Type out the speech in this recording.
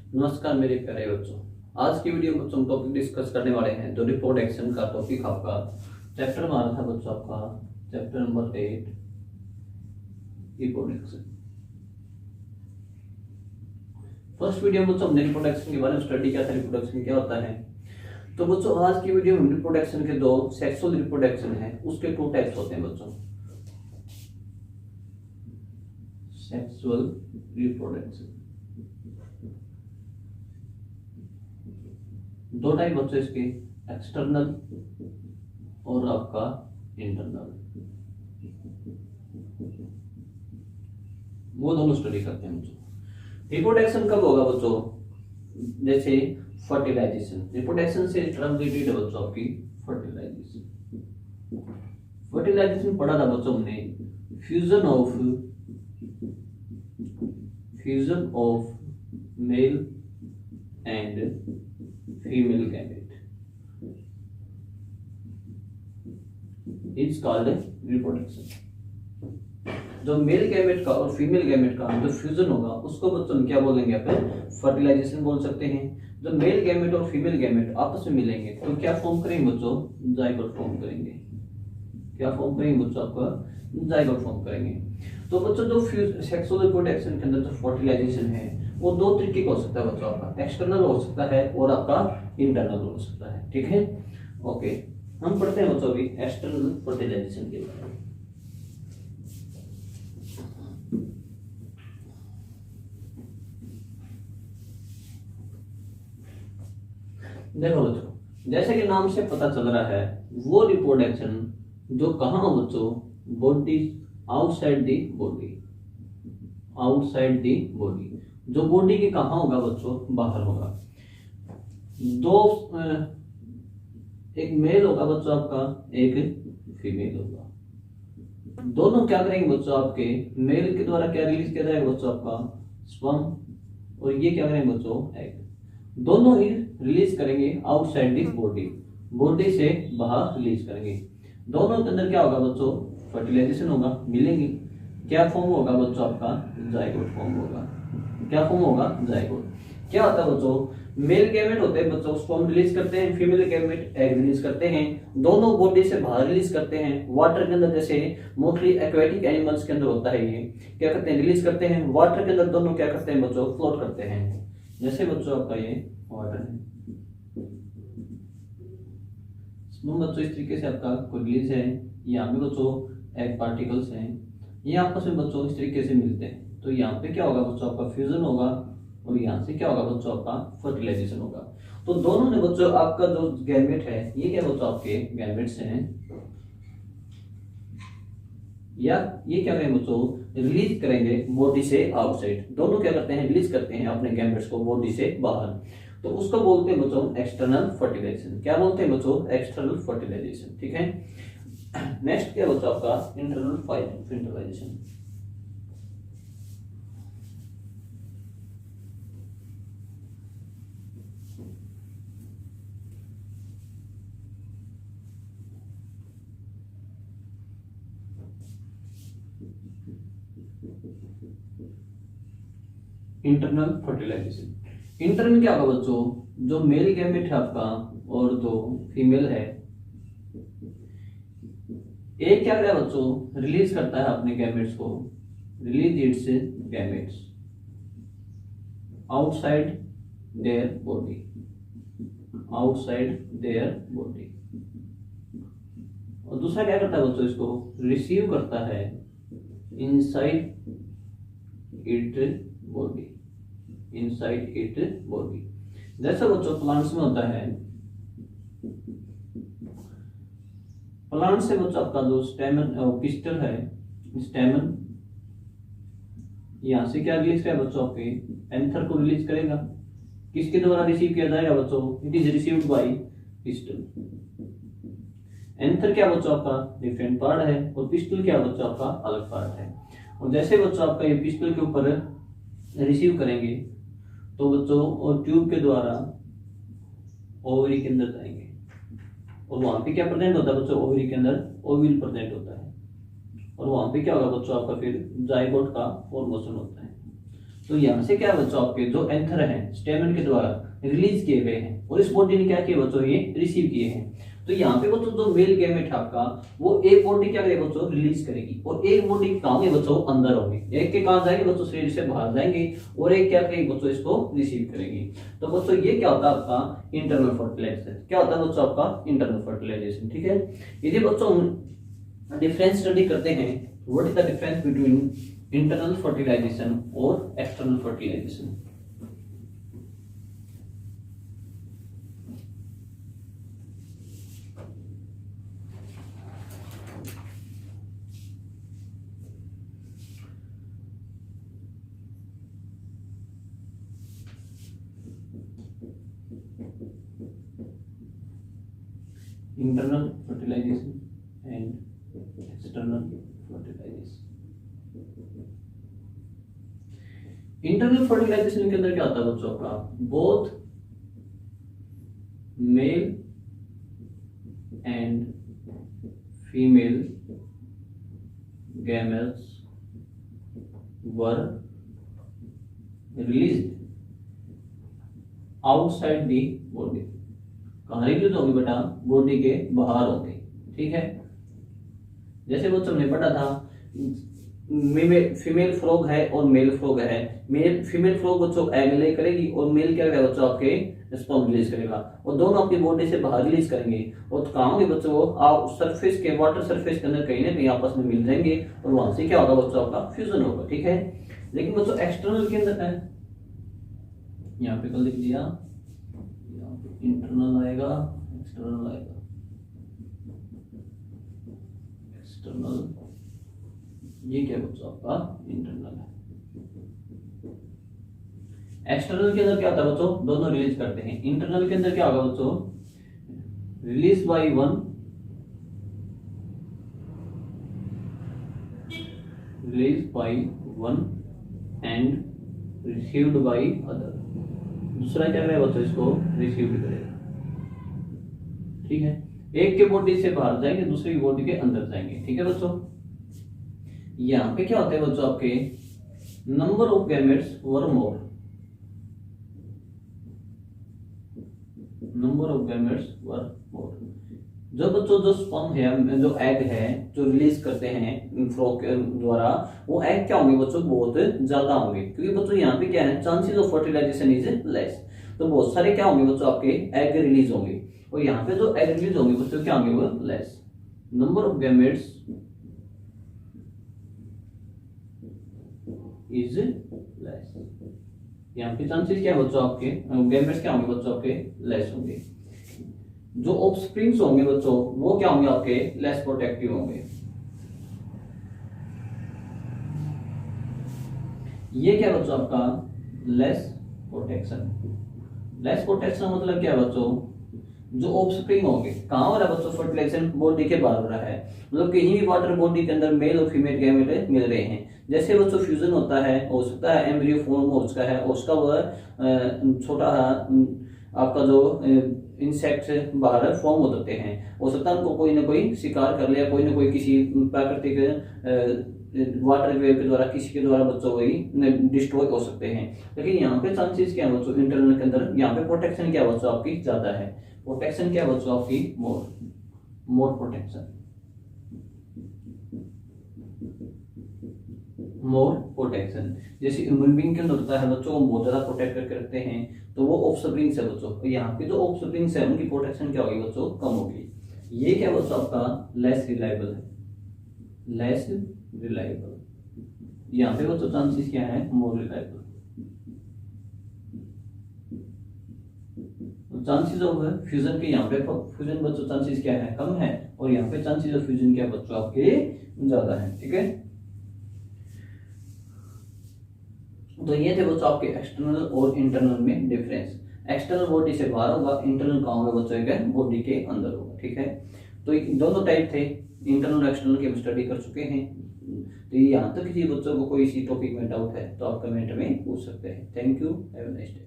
नमस्कार मेरे प्यारे बच्चों। आज की वीडियो में बच्चों हम टॉपिक डिस्कस करने वाले हैं। जो रिप्रोडक्शन का टॉपिक आपका चैप्टर में आ रहा था बच्चों, आपका chapter number 8 reproduction. First video में बच्चों हमने रिप्रोडक्शन के बारे में स्टडी किया था, रिप्रोडक्शन क्या होता है। तो बच्चों आज की वीडियो में रिप्रोडक्शन के दो सेक्सुअल रिप्रोडक्शन है, उसके टू टाइप्स होते हैं बच्चों। सेक्सुअल रिप्रोडक्शन दो टाइप बच्चों इसके, एक्सटर्नल और आपका इंटरनल, वो दोनों स्टडी करते हैं बच्चों। रिप्रोडक्शन कब होगा बच्चों? जैसे फर्टिलाइजेशन, रिप्रोडक्शन से टर्म रिलेटेड है बच्चों आपकी फर्टिलाइजेशन। फर्टिलाइजेशन पढ़ा था बच्चों हमने, fusion of male and female gamete is called reproduction. जो मेल गैमेट का और फीमेल गैमेट का जो फ्यूजन होगा उसको बच्चों क्या बोलेंगे अपन? फर्टिलाइजेशन बोल सकते हैं। जब मेल गैमेट और फीमेल गैमेट आपस में मिलेंगे तो क्या फॉर्म करेंगे बच्चों? जाइगोट फॉर्म करेंगे। क्या फॉर्म करेंगे बच्चों? आपका जाइगोट फॉर्म करेंगे। तो बच्चों जो सेक्सुअल रिप्रोडक्शन के अंदर जो फर्टिलाइजेशन है वो दो तरीके का हो सकता है बच्चों, आपका एक्सटर्नल हो सकता है और आपका इंटरनल हो सकता है। ठीक है, ओके। हम पढ़ते हैं बच्चों अभी एक्सटर्नल फर्टिलाइजेशन के बारे में। देखो बच्चों, जैसे कि नाम से पता चल रहा है वो रिप्रोडक्शन जो कहाँ हो बच्चों? Body, outside the body, outside the body. जो बॉडी के कहाँ होगा बच्चों? बाहर होगा। दो एक मेल होगा बच्चों आपका, एक फीमेल होगा। दोनों क्या करेंगे बच्चों? आपके मेल के द्वारा क्या रिलीज किया जाएगा बच्चों? आपका स्पर्म। और ये क्या करेंगे बच्चों? एग। दोनों ही रिलीज करेंगे आउटसाइड दी बॉडी, बॉडी से बाहर रिलीज करेंगे। दोनों के अंदर क्या होगा बच्चों? फर्टिलाइजेशन होगा, मिलेंगे। क्या फॉर्म होगा बच्चों? आपका जाइगोट फॉर्म होगा। क्या फॉर्म होगा? जाइगोट। क्या होता है बच्चों? मेल गैमेट होते हैं बच्चों, स्पर्म रिलीज करते हैं, फीमेल गैमेट एग रिलीज करते हैं। दोनों बॉडी से बाहर रिलीज करते हैं। वाटर के अंदर, जैसे मोस्टली एक्वेटिक एनिमल्स के अंदर होता है, ये क्या करते हैं? रिलीज करते हैं। वाटर के अंदर दोनों क्या करते हैं बच्चों? फ्लोट करते हैं। जैसे बच्चों आपका ये वाटर है, बच्चों इस तरीके से आपका कोई रिलीज है। यहाँ पे बच्चों एग पार्टिकल्स हैं, ये आपस में बच्चों इस तरीके से मिलते हैं। तो यहाँ पे क्या होगा बच्चों? आपका फ्यूजन होगा और यहाँ से क्या होगा बच्चों? आपका फर्टिलाइजेशन होगा। तो दोनों ने बच्चों आपका जो गैमेट है, ये क्या बच्चों? आपके गैमेट्स हैं, या ये क्या करेंगे बच्चों? रिलीज करेंगे बॉडी से आउटसाइड। दोनों क्या करते हैं? रिलीज करते हैं अपने गैमेट्स को बॉडी से बाहर। तो उसको बोलते हैं बच्चों एक्सटर्नल फर्टिलाइजेशन। क्या बोलते हैं बच्चों? External fertilisation. ठीक है। नेक्स्ट क्या बच्चों? आपका internal fertilisation. Internal fertilisation. Internal क्या होगा बच्चों? जो मेल गैमेट है आपका और जो फीमेल है, एक क्या करेगा बच्चों? रिलीज करता है अपने गैमेट्स को, release it's gametes outside their body, outside their body. और दूसरा क्या करता है बच्चों? इसको रिसीव करता है inside it body, inside it body. जैसे बच्चों प्लांट्स में होता है, प्लांट से बच्चों आपका जो स्टेमन पिस्टल है, स्टेमन यहां से क्या रिलीज करेगा बच्चों? आपके एंथर को रिलीज करेगा। किसके द्वारा रिसीव किया जाएगा बच्चों? It is received by pistol. Anther क्या बच्चों? आपका डिफरेंट पार्ट है और पिस्टल क्या बच्चों? आपका अलग पार्ट है। और जैसे बच्चों आपका ये पिस्टल के ऊपर रिसीव करेंगे तो बच्चों और ट्यूब के द्वारा ओवरी के अंदर जाएंगे। और वहां पे क्या प्रेजेंट होता है बच्चों? ओवरी के अंदर ओविल प्रेजेंट होता है। और वहां पे क्या होगा बच्चों? आपका फिर जाइगोट का फॉर्मेशन होता है। तो यहाँ से क्या बच्चों आपके जो एंथर हैं स्टेमन के द्वारा रिलीज किए गए हैं और इस बॉडी ने क्या किया बच्चों ये रिसीव किए हैं। तो यहाँ पे बच्चों जो मेल गैमेट है आपका वो एक बॉडी क्या करेगा बच्चों रिलीज करेगी और एक बॉडी कहाँ होंगे बच्चों अंदर होंगे, एक के कहाँ जाएंगे बच्चों शरीर से बाहर जाएंगे और एक क्या करेगी बच्चों इसको रिसीव करेगी। तो बच्चों ये क्या होता है आपका इंटरनल फर्टिलाइजेशन। क्या होता है बच्चों आपका इंटरनल फर्टिलाइजेशन। ठीक है, यदि बच्चों डिफरेंस स्टडी करते हैं what is the difference between internal fertilization और external fertilization. Internal fertilization and external fertilization. Internal fertilization के अंदर क्या होता है बच्चों का both male and female gametes were released outside the body. कहाँ रिलीज होगी बेटा बॉडी के बाहर होगी। ठीक है, जैसे बच्चों ने पढ़ा था फीमेल फ्रॉग है और मेल फ्रॉग है। मेल फीमेल फ्रॉग बच्चों एग ले करेगी और मेल क्या करेगा बच्चों आपके स्पर्म रिलीज करेगा और दोनों आपकी बॉडी से बाहर रिलीज करेंगे और तो कहाँ होंगे बच्चों वो आप सरफेस के वाटर सरफेस के अंदर कहीं ना कहीं आपस में मिल जाएंगे और वहां से क्या होगा बच्चों आपका फ्यूजन होगा। ठीक है, लेकिन बच्चों एक्सटर्नल के अंदर है यहाँ पे कल लिख दिया इंटरनल आएगा एक्सटर्नल आएगा। एक्सटर्नल ये क्या बच्चों आपका इंटरनल है। एक्सटर्नल के अंदर क्या होता है बच्चों दोनों रिलीज करते हैं। इंटरनल के अंदर क्या होगा बच्चों release by one and received by other. दूसरा क्या करेगा बच्चों इसको रिसीव करेगा। ठीक है, एक के बॉडी से बाहर जाएंगे दूसरे की बॉडी के अंदर जाएंगे। ठीक है बच्चों, यहाँ पे क्या होता है बच्चों आपके number of gametes were more. Number of gametes were more. जो बच्चों जो स्पर्म है जो एग है जो रिलीज करते हैं फ्रॉग के द्वारा वो एग क्या होंगे बच्चों बहुत ज्यादा होंगे क्योंकि बच्चों यहाँ पे क्या है chances of fertilisation is less. तो बहुत सारे क्या होंगे बच्चों आपके एग रिलीज होंगे और यहाँ पे जो एग रिलीज होंगे बच्चों क्या होंगे वो less. Number of gametes is less. यहाँ पे चांसेस क्या बच्चों आपके गैमेट्स क्या होंगे बच्चों आपके लेस होंगे। जो ऑफस्प्रिंग्स होंगे बच्चों वो क्या होंगे आपके लेस प्रोटेक्टिव होंगे। ये क्या बच्चों आपका लेस प्रोटेक्शन। लेस प्रोटेक्शन मतलब क्या बच्चों जो ऑफस्प्रिंग होंगे कहाँ हो रहा है बच्चों फर्टिलाइजेशन बॉडी के बाहर हो रहा है मतलब कहीं भी वाटर बॉडी के अंदर मेल और फीमेल गैमेट मिल रहे हैं। जैसे बच्चों फ्यूजन होता है हो सकता है एम्ब्रियो फॉर्म हो सकता है उसका वह छोटा आपका जो इंसेक्ट बाहर फॉर्म हो सकते हैं हो सकता है उनको कोई ना कोई शिकार कर लिया कोई ना कोई किसी प्राकृतिक वाटर वेव के द्वारा किसी के द्वारा बच्चों वही डिस्ट्रॉय हो सकते हैं। लेकिन यहाँ पे चांसेस क्या है बच्चों इंटरनल के अंदर यहाँ पे प्रोटेक्शन क्या बच्चों आपकी ज्यादा है। प्रोटेक्शन क्या बच्चों आपकी मोर प्रोटेक्शन मोर प्रोटेक्शन। जैसे ह्यूमन बीइंग के अंदर होता है बच्चों को बहुत ज्यादा प्रोटेक्ट करके रखते हैं तो वो ऑफस्प्रिंग से बच्चों तो यहाँ पे जो ऑफस्प्रिंग है उनकी प्रोटेक्शन क्या होगी बच्चों कम होगी। ये क्या बच्चों आपका लेस रिलायबल है। लेस रिलायबल यहाँ पे बच्चों चांसेस क्या है more reliable. Chances of fusion के यहाँ पे फ्यूजन बच्चों चांसेस क्या है कम है और यहाँ पे चांसेस ऑफ फ्यूजन क्या बच्चों आपके ज्यादा है। ठीक है, तो ये थे बच्चों आपके एक्सटर्नल और इंटरनल में डिफरेंस। एक्सटर्नल बॉडी से बाहर होगा इंटरनल कहाँ होगा बच्चों के बॉडी के अंदर होगा। ठीक है, तो दोनों टाइप थे इंटरनल और एक्सटर्नल के हम स्टडी कर चुके हैं। तो यहाँ तक किसी बच्चों को कोई इसी टॉपिक में डाउट है तो आप कमेंट में पूछ सकते हैं। Thank you, have a nice day.